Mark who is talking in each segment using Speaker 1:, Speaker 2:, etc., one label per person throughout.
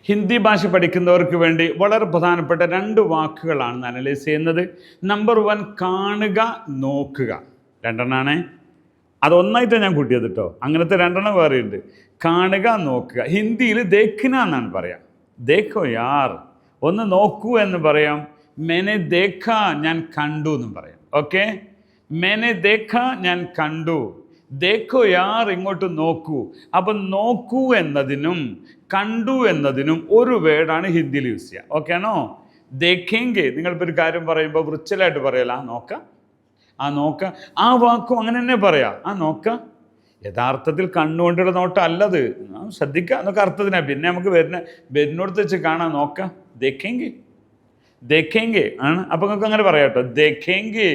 Speaker 1: ഹിന്ദി ഭാഷ പഠിക്കുന്നവർക്ക് വേണ്ടി വളരെ പ്രധാനപ്പെട്ട 2 വാക്കുകളാണ് അനലൈസ് ചെയ്യുന്നത്. നമ്പർ 1 കാണുക, നോക്കുക. 2 അതൊന്നായിട്ട് ഞാൻ കൂട്ടിയത് കേട്ടോ. അങ്ങനത്തെ 2 വേറെയുണ്ട്. കാണുക, നോക്കുക. ഹിന്ദിയിൽ ദേഖ്ന എന്നാണ് പറയാം. ദേഖോ യാർ, ഒന്ന് നോക്കൂ എന്ന് പറയാം. മെനെ ദേഖ, ഞാൻ കണ്ടു എന്നും പറയാം. ഓക്കെ, മെനെ ദേഖ, ഞാൻ കണ്ടു. ദേഖോ യാർ, ഇങ്ങോട്ട് നോക്കൂ. അപ്പം നോക്കൂ എന്നതിനും കണ്ടു എന്നതിനും ഒരു വേർഡാണ് ഹിന്ദിയിൽ യൂസ് ചെയ്യുക. ഓക്കെ ആണോ? ദേഖേങ്കെ, നിങ്ങളിപ്പോൾ ഒരു കാര്യം പറയുമ്പോൾ വൃച്ചലായിട്ട് പറയല, ആ നോക്ക, ആ നോക്ക. ആ വാക്കും അങ്ങനെ തന്നെ പറയാം, ആ നോക്ക. യഥാർത്ഥത്തിൽ കണ്ണുകൊണ്ടുള്ള നോട്ടം അല്ലത്, ശ്രദ്ധിക്കുക എന്നൊക്കെ അർത്ഥത്തിനാണ്. പിന്നെ നമുക്ക് വരുന്നിടത്ത് വെച്ച് കാണാൻ നോക്ക, ദേഖേങ്കെ, ദേഖേങ്കെ ആണ്. അപ്പം നിങ്ങൾക്ക് അങ്ങനെ പറയാം കേട്ടോ, ദേഖേങ്കെ,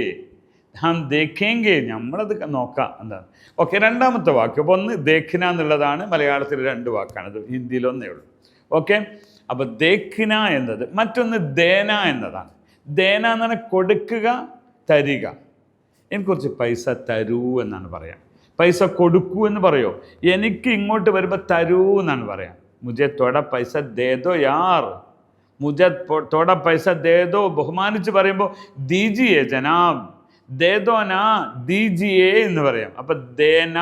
Speaker 1: ഹം ദേഖേങ്കെ, നമ്മളത് നോക്കാം എന്താണ്. ഓക്കെ, 2ാമത്തെ വാക്ക്. അപ്പോൾ ഒന്ന് ദേഖ്ന എന്നുള്ളതാണ്, മലയാളത്തിൽ 2 വാക്കാണ്, ഇത് ഹിന്ദിയിൽ 1 ഉള്ളൂ. ഓക്കെ, അപ്പോൾ ദേഖ്ന എന്നത്. മറ്റൊന്ന് ദേന എന്നതാണ്. ദേന എന്ന് പറഞ്ഞാൽ കൊടുക്കുക, തരിക. എനിക്ക് കുറച്ച് പൈസ തരൂ എന്നാണ് പറയാം. പൈസ കൊടുക്കൂ എന്ന് പറയോ? എനിക്ക് ഇങ്ങോട്ട് വരുമ്പോൾ തരൂ എന്നാണ് പറയാം. മുജെ തോട പൈസ ദേദോ യാർ, മുജെ തോട പൈസ ദേദോ. ബഹുമാനിച്ച് പറയുമ്പോൾ ദീജിയേ ജനാബ്, ദേദോന ദീജിയേ എന്ന് പറയാം. അപ്പം ദേന,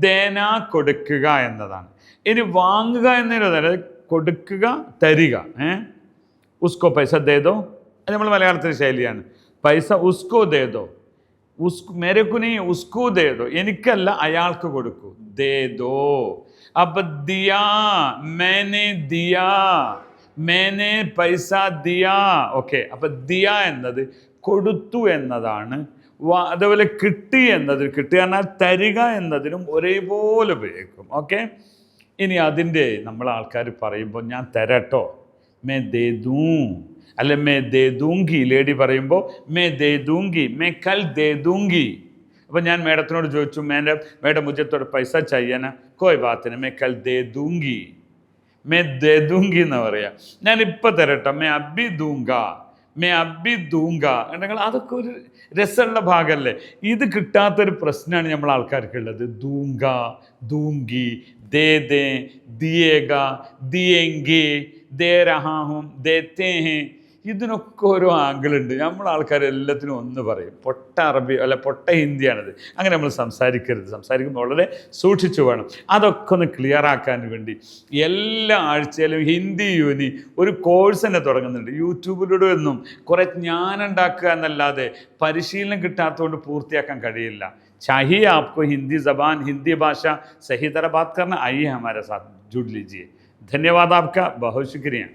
Speaker 1: ദേന കൊടുക്കുക എന്നതാണ്. ഇനി വാങ്ങുക എന്നതിന് കൊടുക്കുക, തരിക. ഉസ്കോ പൈസ ദേദോ, അത് നമ്മൾ മലയാളത്തിലെ ശൈലിയാണ്. പൈസ ഉസ്കോ ദേദോ, മേരക്കുനി ഉസ്കോ ദേദോ, എനിക്കല്ല അയാൾക്ക് കൊടുക്കൂ. ദേദോ. അപ്പൊ ദിയാ, മേനെ ദിയാ, മേനെ പൈസ ദിയാ. ഓക്കെ, അപ്പൊ ദിയ എന്നത് കൊടുത്തു എന്നതാണ്. അതേപോലെ കിട്ടി എന്നത്, കിട്ടുക എന്നാൽ തരിക എന്നതിനും ഒരേപോലെ ഉപയോഗിക്കും. ഓക്കെ, ഇനി അതിൻ്റെ നമ്മൾ ആൾക്കാർ പറയുമ്പോൾ ഞാൻ തരട്ടോ, മേ ദേ ദൂ, അല്ലെ മേ ദേ ദൂങ്കി. ലേഡി പറയുമ്പോൾ മേ ദേ ദൂങ്കി, മേ കൽ ദേ ദൂങ്കി. അപ്പം ഞാൻ മേഡത്തിനോട് ചോദിച്ചു, മേഡം മുജത്തോട് പൈസ ചയ്യന, കോയ് ബാത്തിന് മേ കൽ ദേ ദൂങ്കി, മേ ദേ ദൂങ്കി എന്ന് പറയാം. ഞാനിപ്പോൾ തരട്ടോ, മേ അബി ദൂങ്ക, മേ അബി ദൂങ്ക. ഉണ്ടെങ്കിൽ അതൊക്കെ ഒരു രസമുള്ള ഭാഗമല്ലേ. ഇത് കിട്ടാത്തൊരു പ്രശ്നമാണ് നമ്മൾ ആൾക്കാർക്കുള്ളത്. ദൂങ്ക, ദൂങ്കി, ദേ ദേ, ദിയേഗ, ദിയേങ്കി, ദേ രഹാഹും, ദേത്തേ ഹേ. ഇതിനൊക്കെ ഓരോ ആംഗിളുണ്ട്. നമ്മൾ ആൾക്കാർ എല്ലാത്തിനും ഒന്ന് പറയും. പൊട്ട അറബി അല്ല പൊട്ട ഹിന്ദിയാണിത്. അങ്ങനെ നമ്മൾ സംസാരിക്കരുത്. സംസാരിക്കുമ്പോൾ വളരെ സൂക്ഷിച്ചു വേണം. അതൊക്കെ ഒന്ന് ക്ലിയർ ആക്കാൻ വേണ്ടി എല്ലാ ആഴ്ചയിലും ഹിന്ദി യൂനി ഒരു കോഴ്സ് തന്നെ തുടങ്ങുന്നുണ്ട്. യൂട്യൂബിലൂടെ ഒന്നും കുറേ ജ്ഞാനം ഉണ്ടാക്കുക എന്നല്ലാതെ പരിശീലനം കിട്ടാത്തതുകൊണ്ട് പൂർത്തിയാക്കാൻ കഴിയില്ല. चाहिए आपको हिंदी ज़बान, हिंदी भाषा सही तरह बात करना, आइए हमारे साथ जुड़ लीजिए. धन्यवाद आपका, बहुत शुक्रिया.